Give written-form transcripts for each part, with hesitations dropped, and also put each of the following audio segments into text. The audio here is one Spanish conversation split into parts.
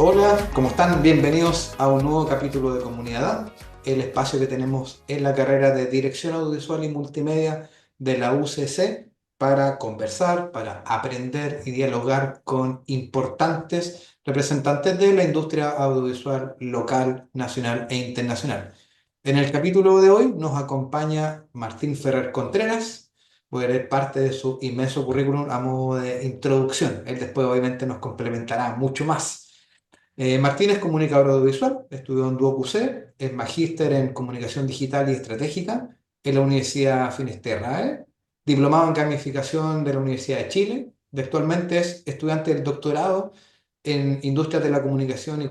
Hola, ¿cómo están? Bienvenidos a un nuevo capítulo de Comunidad, el espacio que tenemos en la carrera de Dirección Audiovisual y Multimedia de la UCC para conversar, para aprender y dialogar con importantes representantes de la industria audiovisual local, nacional e internacional. En el capítulo de hoy nos acompaña Martín Ferrer Contreras. Voy a leer parte de su inmenso currículum a modo de introducción. Él después obviamente nos complementará mucho más. Martín es comunicador audiovisual, estudió en DuoQC, es magíster en comunicación digital y estratégica en la Universidad Finisterrae, diplomado en gamificación de la Universidad de Chile, y actualmente es estudiante del doctorado en Industrias de la Comunicación y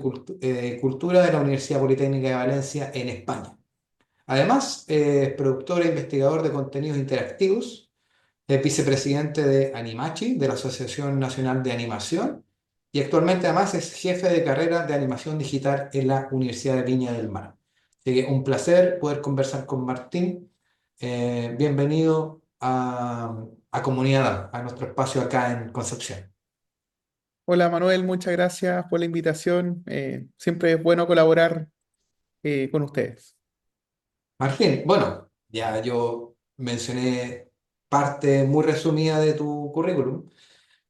Cultura de la Universidad Politécnica de Valencia en España. Además, es productor e investigador de contenidos interactivos, es vicepresidente de Animachi, de la Asociación Nacional de Animación, y actualmente además es jefe de carrera de animación digital en la Universidad de Viña del Mar. Así que un placer poder conversar con Martín. Bienvenido a Comunidad, a nuestro espacio acá en Concepción. Hola Manuel, muchas gracias por la invitación. Siempre es bueno colaborar con ustedes. Martín, bueno, ya yo mencioné parte muy resumida de tu currículum.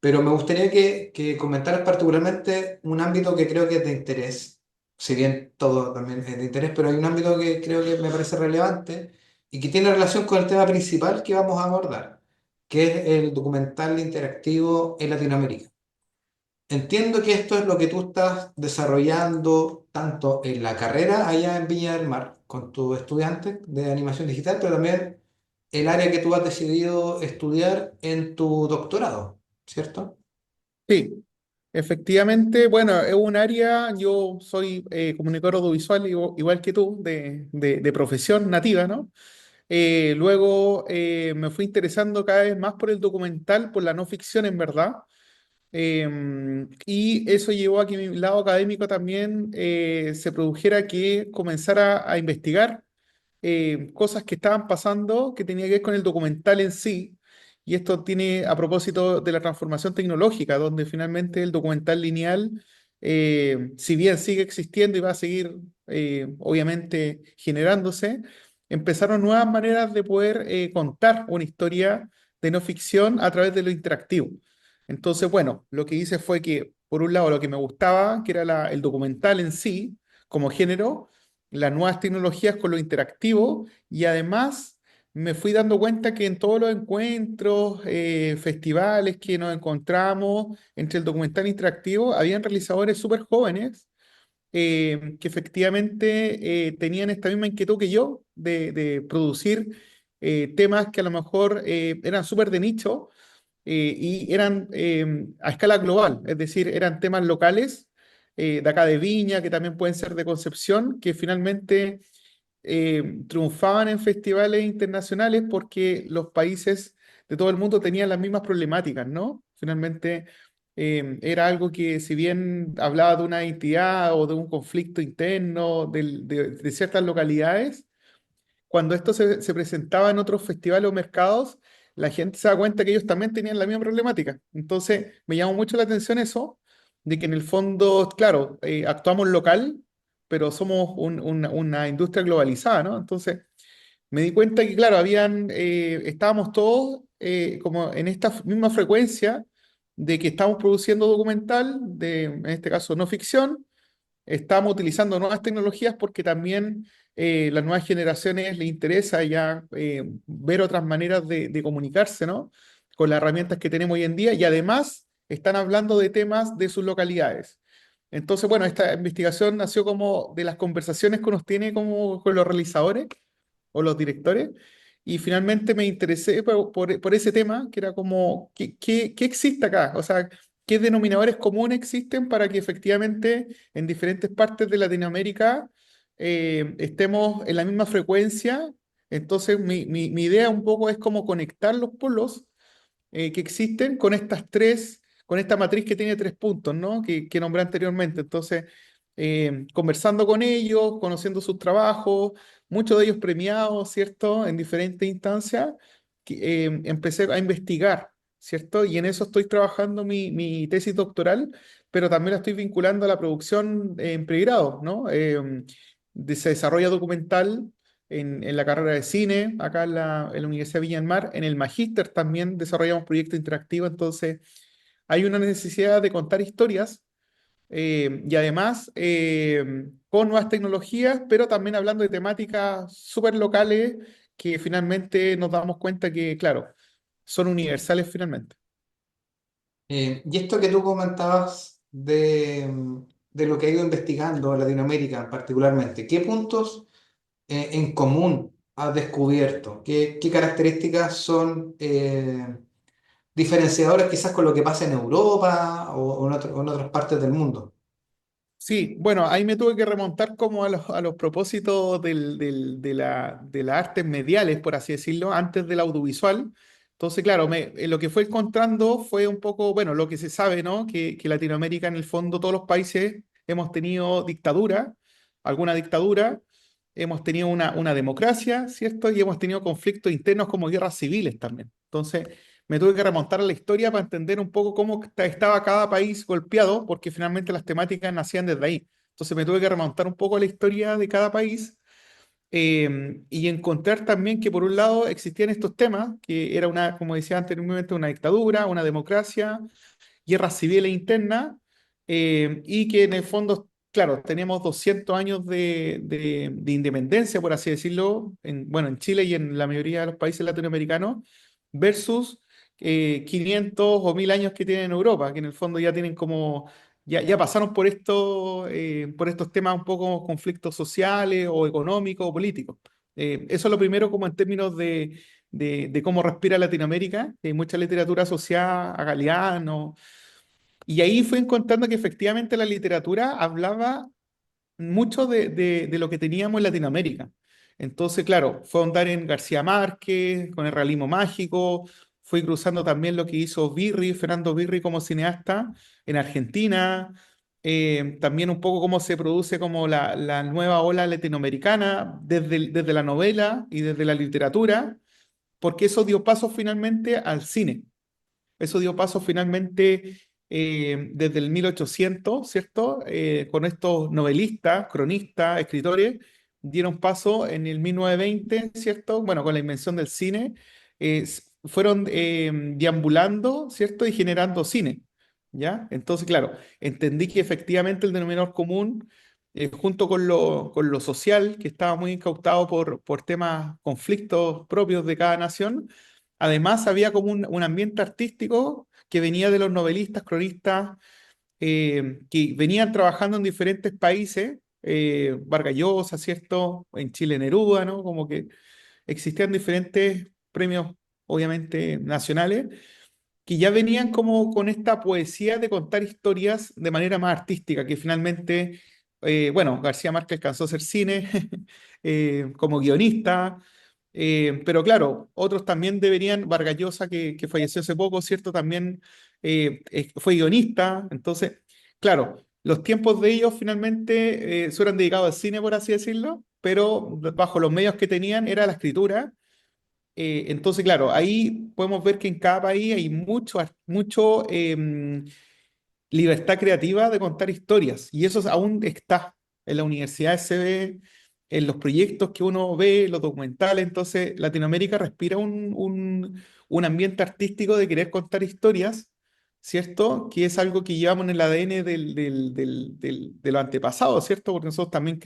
Pero me gustaría que comentaras particularmente un ámbito que creo que es de interés, si bien todo también es de interés, pero hay un ámbito que creo que me parece relevante y que tiene relación con el tema principal que vamos a abordar, que es el documental interactivo en Latinoamérica. Entiendo que esto es lo que tú estás desarrollando tanto en la carrera allá en Viña del Mar con tus estudiantes de animación digital, pero también el área que tú has decidido estudiar en tu doctorado, ¿cierto? Sí, efectivamente, bueno, es un área, yo soy comunicador audiovisual igual que tú, de profesión nativa, ¿no? Luego me fui interesando cada vez más por el documental, por la no ficción en verdad. Y eso llevó a que mi lado académico también se produjera que comenzara a investigar cosas que estaban pasando que tenía que ver con el documental en sí. Y esto tiene a propósito de la transformación tecnológica, donde finalmente el documental lineal, si bien sigue existiendo y va a seguir, obviamente, generándose, empezaron nuevas maneras de poder contar una historia de no ficción a través de lo interactivo. Entonces, bueno, lo que hice fue que, por un lado, lo que me gustaba, que era el documental en sí, como género, las nuevas tecnologías con lo interactivo y además me fui dando cuenta que en todos los encuentros, festivales que nos encontramos entre el documental interactivo, habían realizadores súper jóvenes que efectivamente tenían esta misma inquietud que yo de producir temas que a lo mejor eran súper de nicho y eran a escala global, es decir, eran temas locales de acá de Viña, que también pueden ser de Concepción, que finalmente triunfaban en festivales internacionales porque los países de todo el mundo tenían las mismas problemáticas, ¿no? Finalmente era algo que si bien hablaba de una identidad o de un conflicto interno de ciertas localidades, cuando esto se presentaba en otros festivales o mercados, la gente se da cuenta que ellos también tenían la misma problemática. Entonces, me llamó mucho la atención eso, de que en el fondo, claro, actuamos local, pero somos una industria globalizada, ¿no? Entonces, me di cuenta que, claro, estábamos todos como en esta misma frecuencia de que estamos produciendo documental, en este caso no ficción, estamos utilizando nuevas tecnologías porque también las nuevas generaciones les interesa ya ver otras maneras de comunicarse, ¿no? Con las herramientas que tenemos hoy en día y además están hablando de temas de sus localidades. Entonces, bueno, esta investigación nació como de las conversaciones que uno tiene como con los realizadores o los directores y finalmente me interesé por ese tema, que era como, ¿qué existe acá? O sea, ¿qué denominadores comunes existen para que efectivamente en diferentes partes de Latinoamérica estemos en la misma frecuencia? Entonces, mi idea un poco es cómo conectar los polos que existen con con esta matriz que tiene tres puntos, ¿no? Que nombré anteriormente. Entonces, conversando con ellos, conociendo sus trabajos, muchos de ellos premiados, ¿cierto? En diferentes instancias, empecé a investigar ¿cierto? Y en eso estoy trabajando mi tesis doctoral, pero también la estoy vinculando a la producción en pregrado, ¿no? Se desarrolla documental en la carrera de cine, acá en la Universidad de Viña del Mar. En el magíster también desarrollamos proyectos interactivos, entonces hay una necesidad de contar historias y además con nuevas tecnologías, pero también hablando de temáticas súper locales que finalmente nos damos cuenta que, claro, son universales finalmente. Y esto que tú comentabas de lo que ha ido investigando Latinoamérica particularmente, ¿qué puntos en común has descubierto? ¿Qué características son diferenciadoras quizás con lo que pasa en Europa o en otras partes del mundo? Sí, bueno, ahí me tuve que remontar como a los propósitos de las artes mediales, por así decirlo, antes del audiovisual. Entonces, claro, lo que fue encontrando fue un poco, bueno, lo que se sabe, ¿no? Que Latinoamérica, en el fondo, todos los países hemos tenido dictadura, alguna dictadura, hemos tenido una democracia, ¿cierto? Y hemos tenido conflictos internos como guerras civiles también. Entonces, me tuve que remontar a la historia para entender un poco cómo estaba cada país golpeado, porque finalmente las temáticas nacían desde ahí. Entonces me tuve que remontar un poco a la historia de cada país y encontrar también que por un lado existían estos temas, que era una, como decía anteriormente, una dictadura, una democracia, guerras civiles internas, y que en el fondo, claro, tenemos 200 años de independencia, por así decirlo, bueno, en Chile y en la mayoría de los países latinoamericanos, versus 500 o 1000 años que tienen en Europa, que en el fondo ya tienen como, ya pasaron por estos temas un poco conflictos sociales o económicos o políticos. Eso es lo primero como en términos de cómo respira Latinoamérica, que hay mucha literatura asociada a Galeano, y ahí fui encontrando que efectivamente la literatura hablaba mucho de lo que teníamos en Latinoamérica. Entonces, claro, fue ahondar en García Márquez, con el realismo mágico, fui cruzando también lo que hizo Fernando Birri como cineasta en Argentina, también un poco cómo se produce como la nueva ola latinoamericana desde la novela y desde la literatura, porque eso dio paso finalmente al cine. Eso dio paso finalmente desde el 1800, ¿cierto? Con estos novelistas, cronistas, escritores, dieron paso en el 1920, ¿cierto? Bueno, con la invención del cine, fueron deambulando, ¿cierto? Y generando cine, ¿ya? Entonces, claro, entendí que efectivamente el denominador común, junto con lo social, que estaba muy incautado por temas, conflictos propios de cada nación. Además, había como un ambiente artístico que venía de los novelistas, cronistas, que venían trabajando en diferentes países, Vargas Llosa, ¿cierto? En Chile Neruda, ¿no? Como que existían diferentes premios, obviamente, nacionales, que ya venían como con esta poesía de contar historias de manera más artística, que finalmente, bueno, García Márquez alcanzó a hacer cine como guionista, pero claro, otros también deberían, Vargas Llosa, que falleció hace poco, ¿cierto? También fue guionista, entonces, claro, los tiempos de ellos finalmente se eran dedicados al cine, por así decirlo, pero bajo los medios que tenían era la escritura. Entonces, claro, ahí podemos ver que en cada país hay mucho libertad creativa de contar historias. Y eso aún está en la universidad, se ve en los proyectos que uno ve, los documentales. Entonces, Latinoamérica respira un ambiente artístico de querer contar historias, ¿cierto? Que es algo que llevamos en el ADN de los antepasados, ¿cierto? Porque nosotros también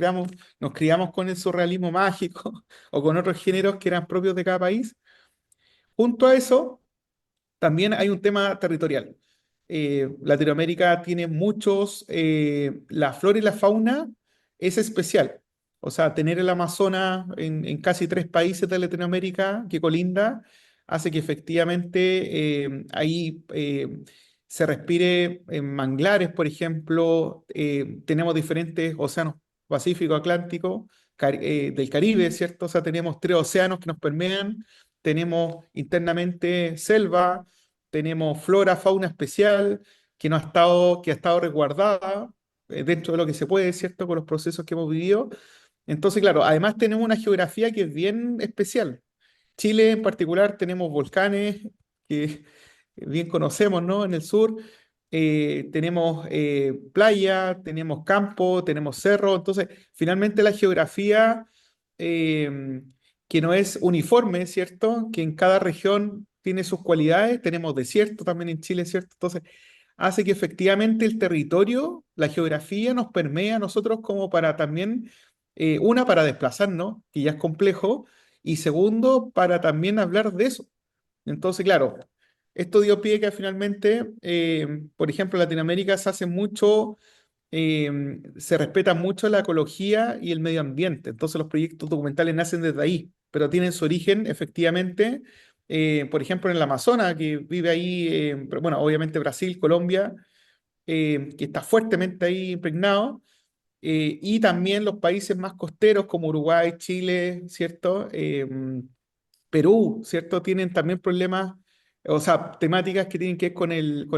nos criamos con el surrealismo mágico o con otros géneros que eran propios de cada país. Junto a eso, también hay un tema territorial. Latinoamérica tiene la flora y la fauna es especial. O sea, tener el Amazonas en casi 3 países de Latinoamérica que colinda hace que efectivamente ahí se respire en manglares, por ejemplo. Tenemos diferentes océanos Pacífico, Atlántico, del Caribe, ¿cierto? O sea, tenemos 3 océanos que nos permean, tenemos internamente selva, tenemos flora, fauna especial que, no que ha estado resguardada dentro de lo que se puede, ¿cierto? Con los procesos que hemos vivido. Entonces, claro, además tenemos una geografía que es bien especial. Chile en particular tenemos volcanes que bien conocemos, ¿no? En el sur tenemos playa, tenemos campo, tenemos cerro, entonces finalmente la geografía eh, que no es uniforme, ¿cierto? Que en cada región tiene sus cualidades, tenemos desierto también en Chile, ¿cierto? Entonces hace que efectivamente el territorio, la geografía nos permea a nosotros como para también, una, para desplazarnos, que ya es complejo, y segundo, para también hablar de eso. Entonces, claro, esto dio pie que finalmente, por ejemplo, en Latinoamérica se hace mucho, se respeta mucho la ecología y el medio ambiente. Entonces, los proyectos documentales nacen desde ahí, pero tienen su origen efectivamente, por ejemplo, en el Amazonas, que vive ahí, pero bueno, obviamente Brasil, Colombia, que está fuertemente ahí impregnado. Y también los países más costeros como Uruguay, Chile, ¿cierto? Perú, ¿cierto? Tienen también problemas, o sea, temáticas que tienen que ver con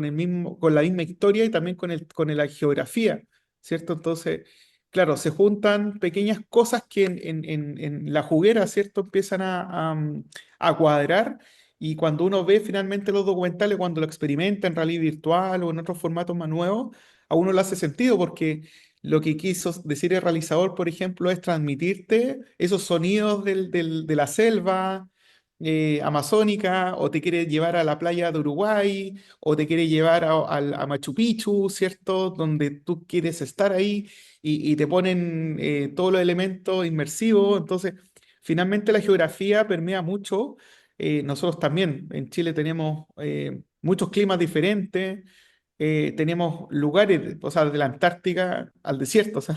el mismo, con la misma historia y también con la geografía, ¿cierto? Entonces, claro, se juntan pequeñas cosas que en la juguera, ¿cierto? Empiezan a cuadrar y cuando uno ve finalmente los documentales, cuando lo experimenta en realidad virtual o en otros formatos más nuevos, a uno le hace sentido porque lo que quiso decir el realizador, por ejemplo, es transmitirte esos sonidos de la selva amazónica, o te quiere llevar a la playa de Uruguay, o te quiere llevar a Machu Picchu, ¿cierto? Donde tú quieres estar ahí y te ponen todos los elementos inmersivos. Entonces, finalmente la geografía permea mucho. Nosotros también en Chile tenemos muchos climas diferentes. Tenemos lugares, o sea, desde la Antártica al desierto, o sea,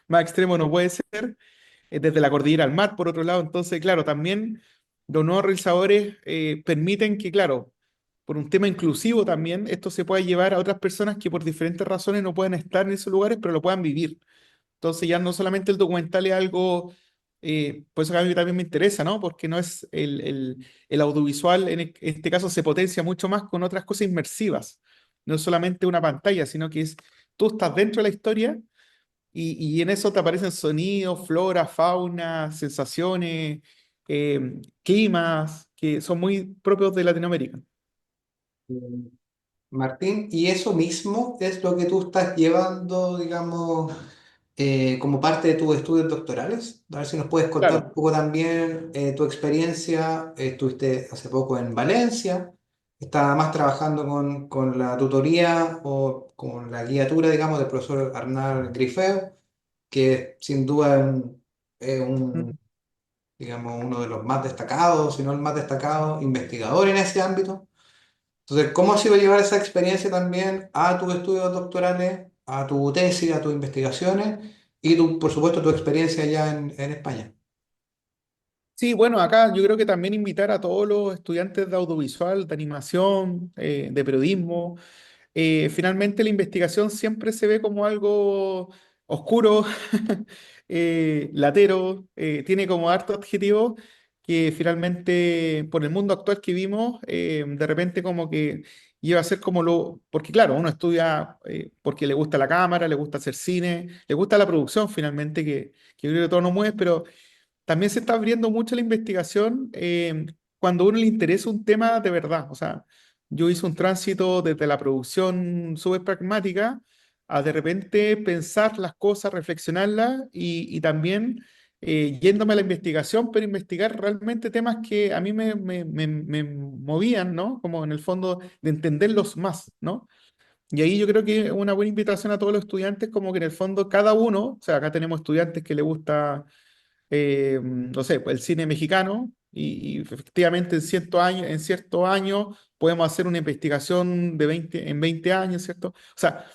más extremo no puede ser, desde la cordillera al mar, por otro lado. Entonces, claro, también los nuevos realizadores permiten que, claro, por un tema inclusivo también, esto se pueda llevar a otras personas que por diferentes razones no puedan estar en esos lugares, pero lo puedan vivir. Entonces, ya no solamente el documental es algo, pues a mí también me interesa, ¿no? Porque no es el audiovisual, este caso se potencia mucho más con otras cosas inmersivas. No es solamente una pantalla, sino que es, tú estás dentro de la historia y en eso te aparecen sonidos, flora, fauna, sensaciones, climas, que son muy propios de Latinoamérica. Martín, y eso mismo es lo que tú estás llevando, digamos, como parte de tus estudios doctorales. A ver si nos puedes contar un Claro. poco también tu experiencia. Estuviste hace poco en Valencia, estaba más trabajando con la tutoría o con la guiatura, digamos, del profesor Arnal Grifeo, que sin duda es un, Mm. digamos, uno de los más destacados, si no el más destacado, investigador en ese ámbito. Entonces, ¿cómo ha sido llevar esa experiencia también a tus estudios doctorales, a tu tesis, a tus investigaciones y, por supuesto, tu experiencia allá en España? Sí, bueno, acá yo creo que también invitar a todos los estudiantes de audiovisual, de animación, de periodismo. Finalmente la investigación siempre se ve como algo oscuro, latero, tiene como harto adjetivo que finalmente por el mundo actual que vimos, de repente como que lleva a ser como lo, porque claro, uno estudia porque le gusta la cámara, le gusta hacer cine, le gusta la producción finalmente, que yo creo que todo nos mueve, pero también se está abriendo mucho la investigación cuando a uno le interesa un tema de verdad. O sea, yo hice un tránsito desde la producción súper pragmática a de repente pensar las cosas, reflexionarlas y también yéndome a la investigación, pero investigar realmente temas que a mí me movían, ¿no? Como en el fondo de entenderlos más, ¿no? Y ahí yo creo que una buena invitación a todos los estudiantes, como que en el fondo cada uno, o sea, acá tenemos estudiantes que le gusta no sé, pues, el cine mexicano y efectivamente en ciertos años podemos hacer una investigación en 20 años, ¿cierto? O sea,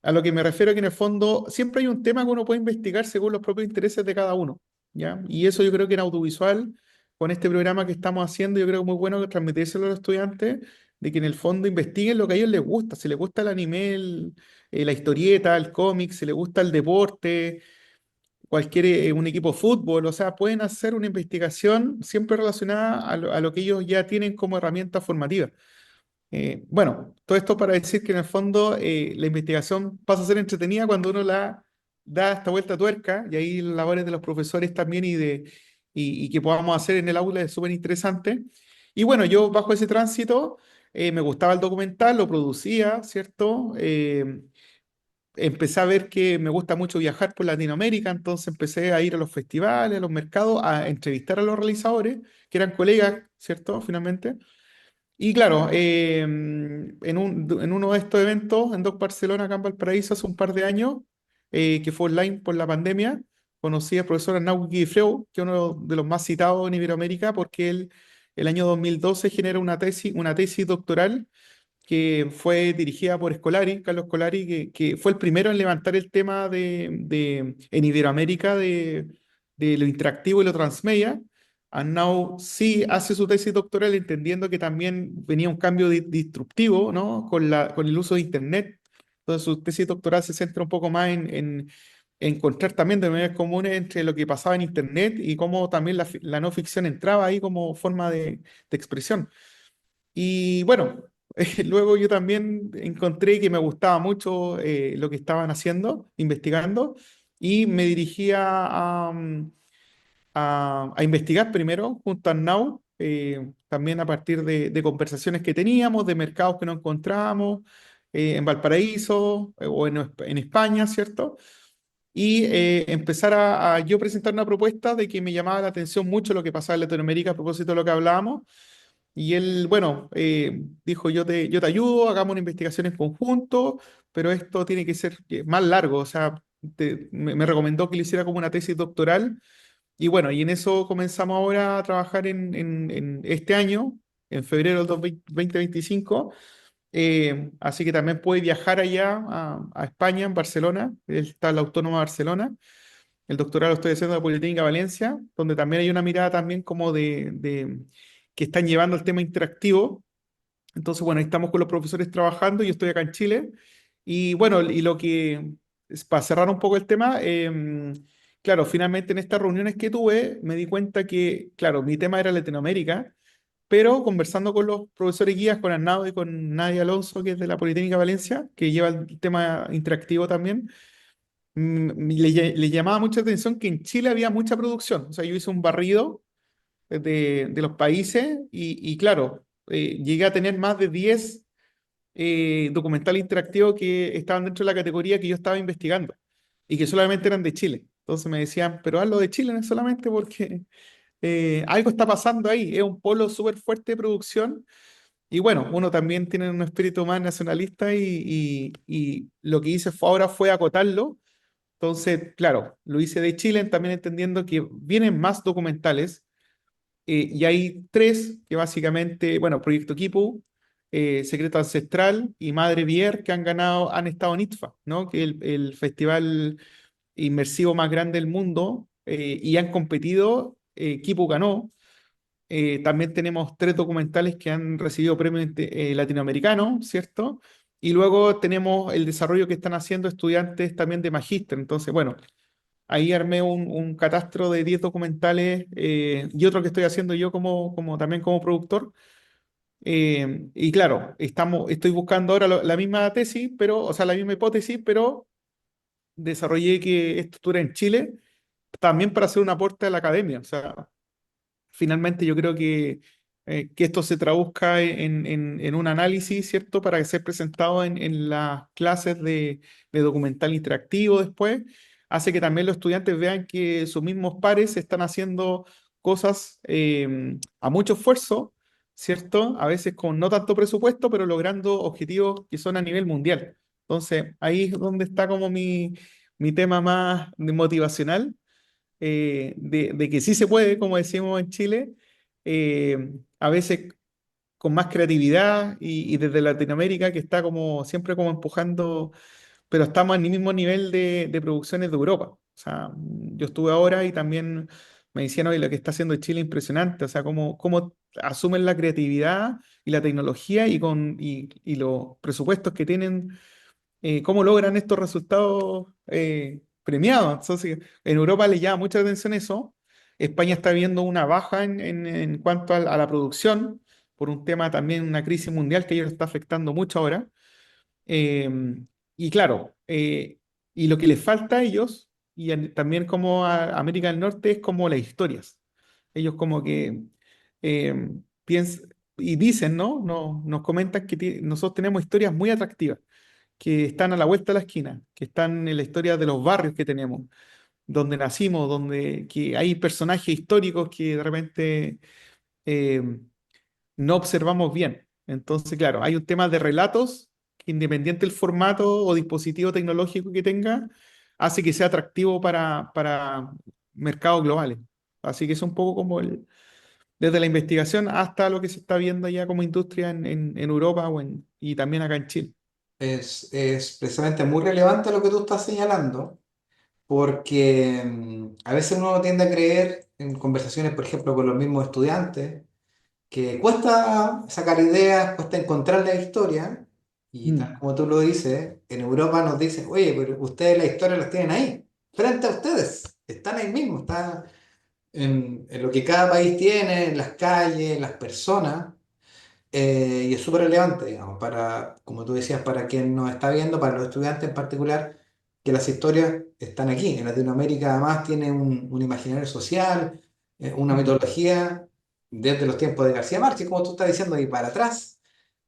a lo que me refiero es que en el fondo siempre hay un tema que uno puede investigar según los propios intereses de cada uno, ¿ya? Y eso yo creo que en audiovisual, con este programa que estamos haciendo, yo creo que es muy bueno transmitírselo a los estudiantes, de que en el fondo investiguen lo que a ellos les gusta, si les gusta el anime, la historieta, el cómic, si les gusta el deporte, cualquier un equipo de fútbol, o sea, pueden hacer una investigación siempre relacionada a lo que ellos ya tienen como herramienta formativa. Bueno, todo esto para decir que en el fondo la investigación pasa a ser entretenida cuando uno la da esta vuelta a tuerca y ahí las labores de los profesores también y que podamos hacer en el aula es súper interesante. Y bueno, yo bajo ese tránsito me gustaba el documental, lo producía, ¿cierto? Empecé a ver que me gusta mucho viajar por Latinoamérica, entonces empecé a ir a los festivales, a los mercados, a entrevistar a los realizadores, que eran colegas, ¿cierto? Finalmente. Y claro, en uno de estos eventos, en Doc Barcelona, acá en Valparaíso, hace un par de años, que fue online por la pandemia, conocí al profesor Arnau Guifreu, que es uno de los más citados en Iberoamérica, porque él, el año 2012 genera una tesis doctoral que fue dirigida por Scolari, Carlos Scolari, que fue el primero en levantar el tema en Iberoamérica de lo interactivo y lo transmedia. Arnau sí hace su tesis doctoral entendiendo que también venía un cambio disruptivo, ¿no? Con el uso de Internet. Entonces su tesis doctoral se centra un poco más en encontrar también denominadores comunes entre lo que pasaba en Internet y cómo también la no ficción entraba ahí como forma de expresión. Y bueno, luego yo también encontré que me gustaba mucho lo que estaban haciendo, investigando, y me dirigí a investigar primero junto a Arnau, también a partir de conversaciones que teníamos, de mercados que no encontrábamos en Valparaíso en España, ¿cierto? Y empezar a yo presentar una propuesta de que me llamaba la atención mucho lo que pasaba en Latinoamérica a propósito de lo que hablábamos y él, bueno, dijo, yo te ayudo, hagamos una investigación en conjunto, pero esto tiene que ser más largo, o sea, me recomendó que lo hiciera como una tesis doctoral. Y bueno, y en eso comenzamos ahora a trabajar en este año, en febrero del 2025. Así que también puede viajar allá a España, en Barcelona, él está en la Autónoma de Barcelona. El doctorado lo estoy haciendo en la Politécnica de Valencia, donde también hay una mirada también como que están llevando el tema interactivo. Entonces, bueno, ahí estamos con los profesores trabajando, yo estoy acá en Chile. Y bueno, y lo que, para cerrar un poco el tema, claro, finalmente en estas reuniones que tuve, me di cuenta que, claro, mi tema era Latinoamérica, pero conversando con los profesores guías, con Arnau y con Nadia Alonso, que es de la Politécnica de Valencia, que lleva el tema interactivo también, le llamaba mucha atención que en Chile había mucha producción. O sea, yo hice un barrido de los países y claro, llegué a tener más de 10 documentales interactivos que estaban dentro de la categoría que yo estaba investigando y que solamente eran de Chile. Entonces me decían, pero hazlo de Chile no es solamente porque algo está pasando ahí, es un polo súper fuerte de producción. Y bueno, uno también tiene un espíritu más nacionalista y lo que hice ahora fue acotarlo. Entonces, claro, lo hice de Chile, también entendiendo que vienen más documentales y hay tres que básicamente, bueno, Proyecto Kipu, Secreto Ancestral y Madre Bier que han ganado, han estado en ITFA, ¿no? Que es el festival inmersivo más grande del mundo y han competido, Kipu ganó. También tenemos tres documentales que han recibido premios latinoamericanos, ¿cierto? Y luego tenemos el desarrollo que están haciendo estudiantes también de magíster. Entonces, bueno, ahí armé un catastro de 10 documentales y otro que estoy haciendo yo también como productor. Y claro, estoy buscando ahora la misma tesis, pero, o sea, la misma hipótesis, pero desarrollé que esto estuviera en Chile también para hacer un aporte a la academia. O sea, finalmente yo creo que esto se traduzca en un análisis, ¿cierto? Para ser presentado en las clases de documental interactivo después, hace que también los estudiantes vean que sus mismos pares están haciendo cosas a mucho esfuerzo, ¿cierto? A veces con no tanto presupuesto, pero logrando objetivos que son a nivel mundial. Entonces, ahí es donde está como mi tema más motivacional de que sí se puede, como decimos en Chile, a veces con más creatividad y desde Latinoamérica que está como siempre como empujando, pero estamos en el mismo nivel de producciones de Europa. O sea, yo estuve ahora y también me decían hoy lo que está haciendo Chile es impresionante, o sea, cómo asumen la creatividad y la tecnología y los presupuestos que tienen cómo logran estos resultados premiados. Entonces, en Europa le llama mucha atención eso. España está viendo una baja en cuanto a la producción, por un tema también, una crisis mundial que a ellos está afectando mucho ahora. Eh, y claro, y lo que les falta a ellos, también como a América del Norte, es como las historias. Ellos como que eh, piensan y dicen, ¿no? Nos comentan que nosotros tenemos historias muy atractivas, que están a la vuelta de la esquina, que están en la historia de los barrios que tenemos, donde nacimos, donde que hay personajes históricos que de repente eh, no observamos bien. Entonces, claro, hay un tema de relatos que independiente del formato o dispositivo tecnológico que tenga, hace que sea atractivo para mercados globales. Así que es un poco como desde la investigación hasta lo que se está viendo ya como industria en Europa y también acá en Chile. Es precisamente muy relevante lo que tú estás señalando, porque a veces uno tiende a creer en conversaciones, por ejemplo, con los mismos estudiantes, que cuesta sacar ideas, cuesta encontrar la historia, y tal Mm, como tú lo dices, en Europa nos dicen, oye, pero ustedes la historia las tienen ahí, frente a ustedes, están ahí mismo, está en lo que cada país tiene, en las calles, en las personas. Y es súper relevante, digamos, para, como tú decías, para quien nos está viendo, para los estudiantes en particular, que las historias están aquí. En Latinoamérica además tiene un imaginario social, una mm, mitología desde los tiempos de García Márquez, como tú estás diciendo, y para atrás,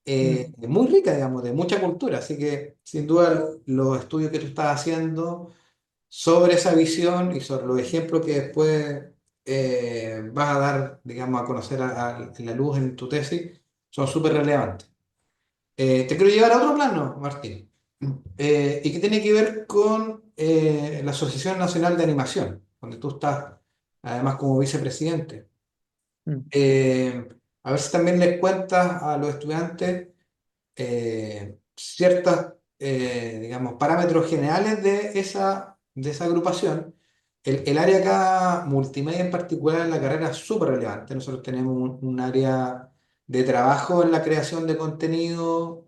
mm, muy rica, digamos, de mucha cultura. Así que, sin duda, los estudios que tú estás haciendo sobre esa visión y sobre los ejemplos que después vas a dar, digamos, a conocer en la luz en tu tesis, son súper relevantes. Te quiero llevar a otro plano, Martín, y que tiene que ver con la Asociación Nacional de Animación, donde tú estás, además, como vicepresidente. mm, Eh, a ver si también les cuentas a los estudiantes ciertos, digamos, parámetros generales de esa agrupación. El área acá, multimedia en particular, en la carrera es súper relevante. Nosotros tenemos un área de trabajo en la creación de contenido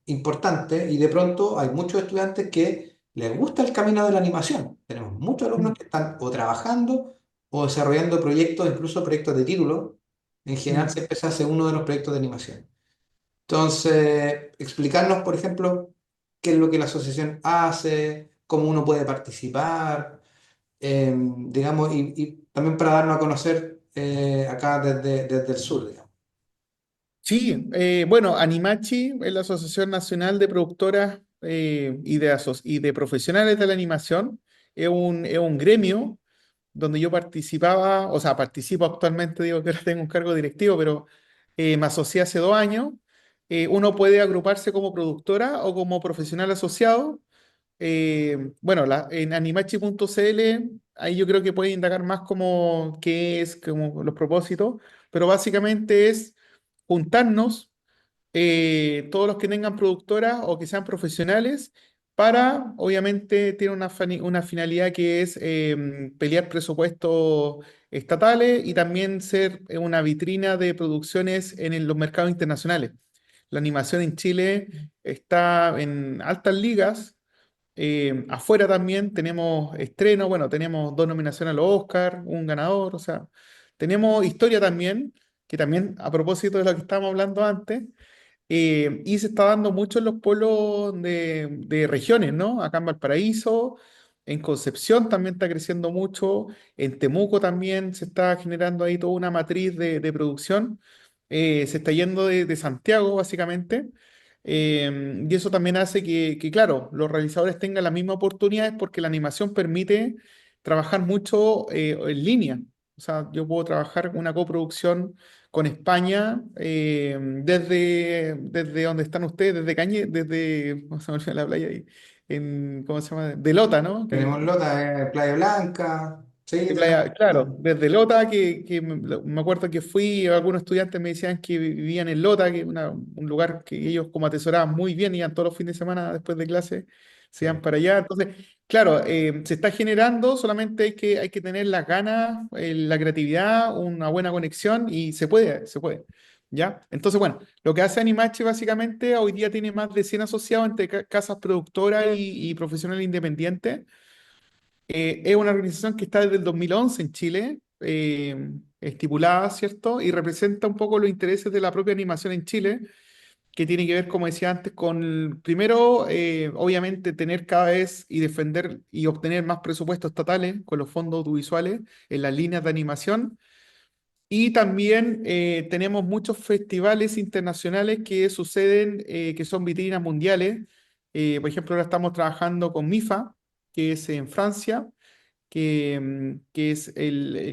importante y de pronto hay muchos estudiantes que les gusta el camino de la animación. Tenemos muchos alumnos mm, que están o trabajando o desarrollando proyectos, incluso proyectos de título. En general mm. siempre se hace uno de los proyectos de animación. Entonces, explicarnos, por ejemplo, qué es lo que la asociación hace, cómo uno puede participar, digamos, y también para darnos a conocer acá desde el sur, digamos. Sí, bueno, Animachi es la Asociación Nacional de Productoras y de Profesionales de la Animación. Es un gremio donde yo participaba, o sea, participo actualmente, digo que ahora tengo un cargo directivo, pero me asocié hace 2 años. Uno puede agruparse como productora o como profesional asociado. Bueno, en animachi.cl, ahí yo creo que puede indagar más como qué es, como los propósitos, pero básicamente es juntarnos todos los que tengan productoras o que sean profesionales para, obviamente, tiene una finalidad que es pelear presupuestos estatales y también ser una vitrina de producciones los mercados internacionales. La animación en Chile está en altas ligas. Afuera también tenemos estreno, bueno, tenemos 2 nominaciones a los Oscar, un ganador, o sea, tenemos historia también, que también a propósito de lo que estábamos hablando antes, y se está dando mucho en los pueblos de regiones, ¿no? Acá en Valparaíso, en Concepción también está creciendo mucho, en Temuco también se está generando ahí toda una matriz de producción, se está yendo de Santiago básicamente, y eso también hace claro, los realizadores tengan las mismas oportunidades porque la animación permite trabajar mucho en línea. O sea, yo puedo trabajar una coproducción con España, desde donde están ustedes, ¿cómo se llama la playa ahí? ¿Cómo se llama? De Lota, ¿no? Tenemos Lota, Playa Blanca, sí, De tenemos. playa, claro, desde Lota, que me acuerdo que fui, algunos estudiantes me decían que vivían en Lota, que es un lugar que ellos como atesoraban muy bien, iban todos los fines de semana después de clase, se iban Sí. para allá. Entonces, claro, se está generando, solamente hay que tener las ganas, la creatividad, una buena conexión y se puede, se puede. ¿Ya? Entonces, bueno, lo que hace Animache básicamente hoy día tiene más de 100 asociados entre casas productoras y profesionales independientes. Es una organización que está desde el 2011 en Chile, estipulada, ¿cierto? Y representa un poco los intereses de la propia animación en Chile, que tiene que ver, como decía antes, con, primero, obviamente, tener cada vez y defender y obtener más presupuestos estatales con los fondos audiovisuales en las líneas de animación Y también tenemos muchos festivales internacionales que suceden, que son vitrinas mundiales. Por ejemplo, ahora estamos trabajando con MIFA, que es en Francia, que es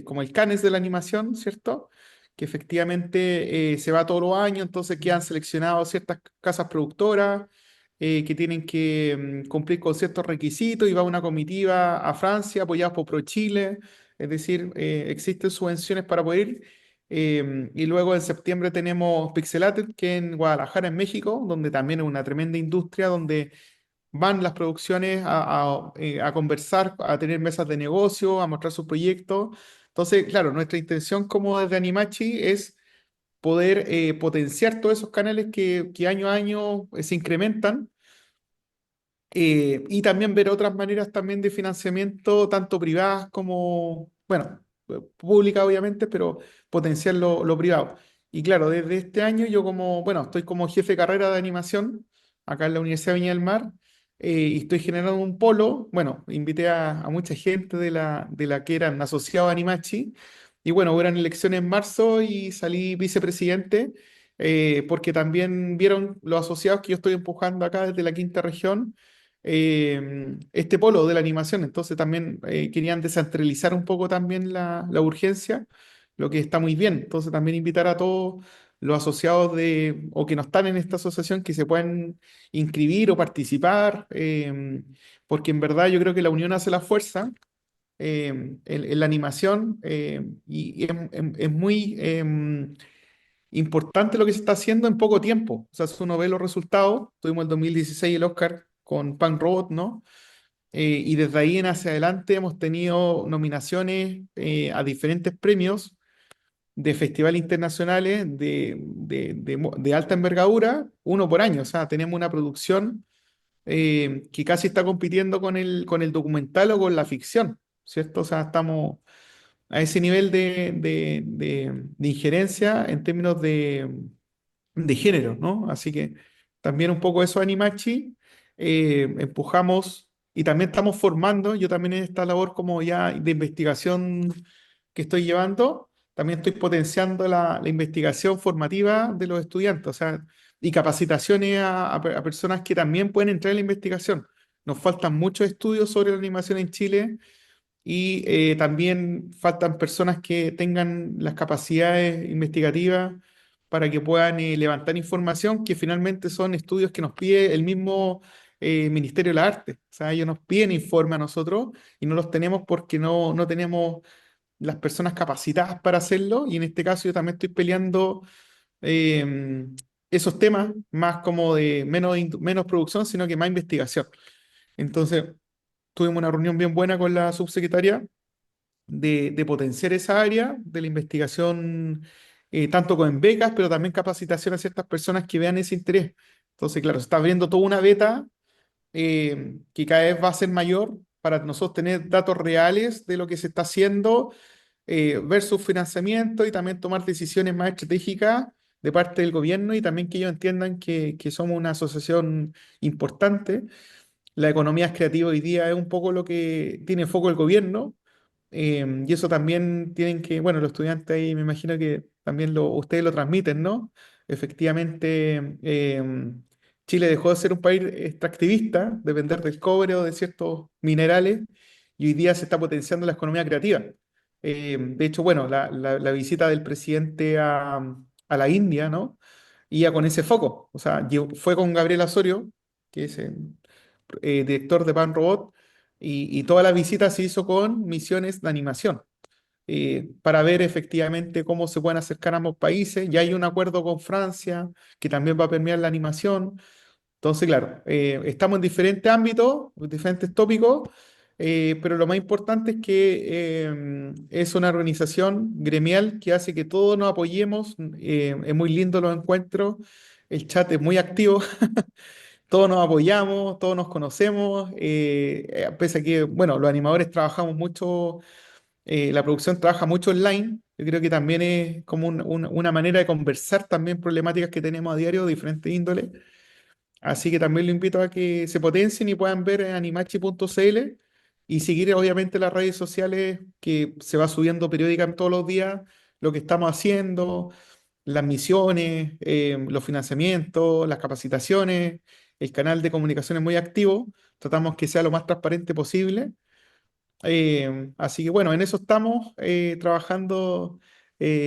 como el Cannes de la animación, ¿cierto? Que efectivamente se va todos los años, entonces quedan seleccionados ciertas casas productoras que tienen que cumplir con ciertos requisitos y va una comitiva a Francia apoyados por ProChile, es decir, existen subvenciones para poder ir. Y luego en septiembre tenemos Pixelated, que en Guadalajara, en México, donde también es una tremenda industria, donde van las producciones a conversar, a tener mesas de negocio, a mostrar sus proyectos. Entonces, claro, nuestra intención como desde Animachi es poder potenciar todos esos canales que año a año se incrementan y también ver otras maneras también de financiamiento, tanto privadas como, bueno, públicas obviamente, pero potenciar lo privado. Y claro, desde este año yo como, bueno, estoy como jefe de carrera de animación acá en la Universidad de Viña del Mar y estoy generando un polo. Bueno, invité a mucha gente de la que eran asociados a Animachi y bueno, eran elecciones en marzo y salí vicepresidente. Porque también vieron los asociados que yo estoy empujando acá desde la quinta región este polo de la animación. Entonces también querían descentralizar un poco también la urgencia, lo que está muy bien. Entonces también invitar a todos los asociados o que no están en esta asociación que se puedan inscribir o participar, porque en verdad yo creo que la unión hace la fuerza. En la animación y es muy importante lo que se está haciendo en poco tiempo. O sea, si uno ve los resultados, tuvimos el 2016 el Oscar con Pan Robot, ¿no? Y desde ahí en hacia adelante hemos tenido nominaciones a diferentes premios de festivales internacionales de alta envergadura, uno por año. O sea, tenemos una producción que casi está compitiendo con el documental o con la ficción, ¿cierto? O sea, estamos a ese nivel de injerencia en términos de género, ¿no? Así que también un poco eso Animachi, empujamos y también estamos formando, yo también en esta labor como ya de investigación que estoy llevando, también estoy potenciando la investigación formativa de los estudiantes, o sea, y capacitaciones a personas que también pueden entrar en la investigación. Nos faltan muchos estudios sobre la animación en Chile y también faltan personas que tengan las capacidades investigativas para que puedan levantar información, que finalmente son estudios que nos pide el mismo Ministerio de la Arte. O sea, ellos nos piden informe a nosotros y no los tenemos porque no tenemos las personas capacitadas para hacerlo. Y en este caso yo también estoy peleando eh, esos temas, más como de menos producción, sino que más investigación. Entonces, tuvimos una reunión bien buena con la subsecretaria de potenciar esa área de la investigación, tanto con becas, pero también capacitación a ciertas personas que vean ese interés. Entonces, claro, se está abriendo toda una beta que cada vez va a ser mayor para nosotros tener datos reales de lo que se está haciendo versus financiamiento y también tomar decisiones más estratégicas de parte del gobierno y también que ellos entiendan que somos una asociación importante. La economía es creativa hoy día es un poco lo que tiene foco el gobierno y eso también tienen que, bueno, los estudiantes ahí me imagino que también ustedes lo transmiten, ¿no? Efectivamente, Chile dejó de ser un país extractivista, depender del cobre o de ciertos minerales, y hoy día se está potenciando la economía creativa. De hecho, bueno, la visita del presidente a la India, ¿no? Iba con ese foco, o sea, fue con Gabriel Osorio, que es director de Pan Robot, y toda la visita se hizo con misiones de animación, para ver efectivamente cómo se pueden acercar ambos países. Ya hay un acuerdo con Francia que también va a permear la animación. Entonces, claro, estamos en diferentes ámbitos, diferentes tópicos, pero lo más importante es que es una organización gremial que hace que todos nos apoyemos. Es muy lindo los encuentros, el chat es muy activo. Todos nos apoyamos, todos nos conocemos, pese a que, bueno, los animadores trabajamos mucho, la producción trabaja mucho online. Yo creo que también es como una manera de conversar también problemáticas que tenemos a diario de diferentes índoles. Así que también lo invito a que se potencien y puedan ver en animachi.cl y seguir obviamente las redes sociales que se va subiendo periódicamente todos los días lo que estamos haciendo, las misiones, los financiamientos, las capacitaciones, el canal de comunicación es muy activo, tratamos que sea lo más transparente posible. Así que bueno, en eso estamos trabajando,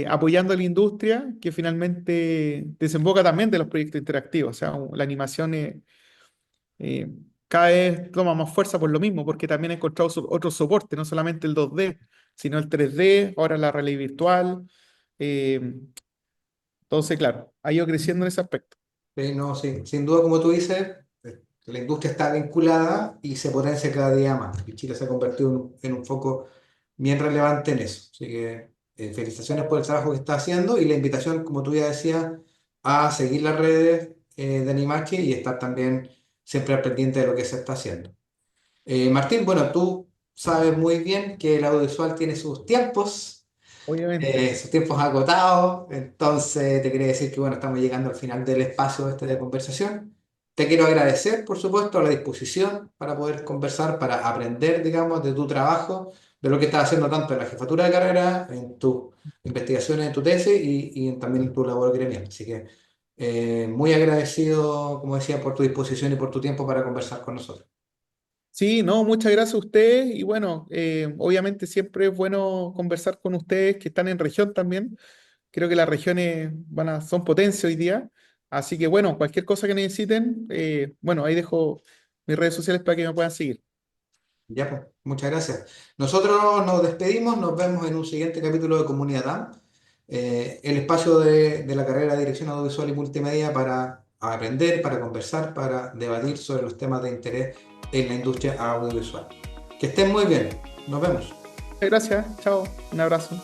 apoyando a la industria, que finalmente desemboca también de los proyectos interactivos. O sea, la animación eh, cada vez toma más fuerza por lo mismo, porque también ha encontrado otro soporte, no solamente el 2D, sino el 3D, ahora la realidad virtual. eh, entonces, claro, ha ido creciendo en ese aspecto. Sí, no, sí, sin duda, como tú dices, la industria está vinculada y se potencia cada día más. Y Chile se ha convertido en un foco bien relevante en eso. Así que felicitaciones por el trabajo que está haciendo y la invitación, como tú ya decías, a seguir las redes de Animachi y estar también siempre al pendiente de lo que se está haciendo. Martín, bueno, tú sabes muy bien que el audiovisual tiene sus tiempos, Obviamente. sus tiempos agotados. Entonces te quería decir que bueno, estamos llegando al final del espacio este de conversación. Te quiero agradecer, por supuesto, la disposición para poder conversar, para aprender, digamos, de tu trabajo, de lo que estás haciendo tanto en la jefatura de carrera, en tus investigaciones, en tu tesis también en tu labor gremial. Así que muy agradecido, como decía, por tu disposición y por tu tiempo para conversar con nosotros. Sí, no, muchas gracias a ustedes y bueno, obviamente siempre es bueno conversar con ustedes que están en región también. Creo que las regiones son potencia hoy día. Así que bueno, cualquier cosa que necesiten, bueno, ahí dejo mis redes sociales para que me puedan seguir. Ya, pues, muchas gracias. Nosotros nos despedimos, nos vemos en un siguiente capítulo de Comunidad DAM, el espacio de la carrera de Dirección Audiovisual y Multimedia para aprender, para conversar, para debatir sobre los temas de interés en la industria audiovisual. Que estén muy bien, nos vemos. Gracias, chao, un abrazo.